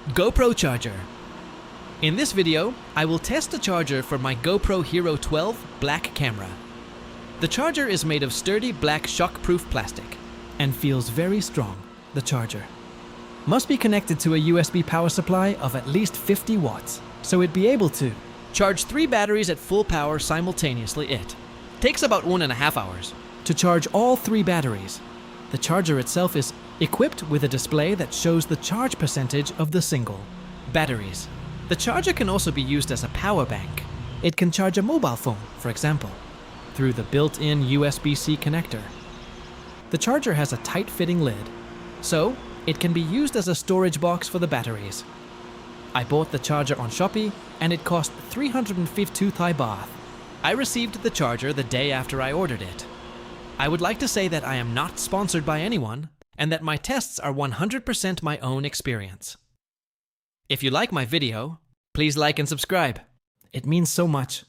GoPro charger. In this video, I will test the charger for my GoPro Hero 12 black camera. The charger is made of sturdy black shock-proof plastic and feels very strong. The charger must be connected to a USB power supply of at least 50 watts, so it'd be able to charge 3 batteries at full power simultaneously. It takes about 1.5 hours to charge all 3 batteries. The charger itself is equipped with a display that shows the charge percentage of the single batteries. The charger can also be used as a power bank. It can charge a mobile phone, for example, through the built-in USB-C connector. The charger has a tight-fitting lid, so it can be used as a storage box for the batteries. I bought the charger on Shopee and it cost 352 Thai baht. I received the charger the day after I ordered it. I would like to say that I am not sponsored by anyone and that my tests are 100% my own experience. If you like my video, please like and subscribe. It means so much.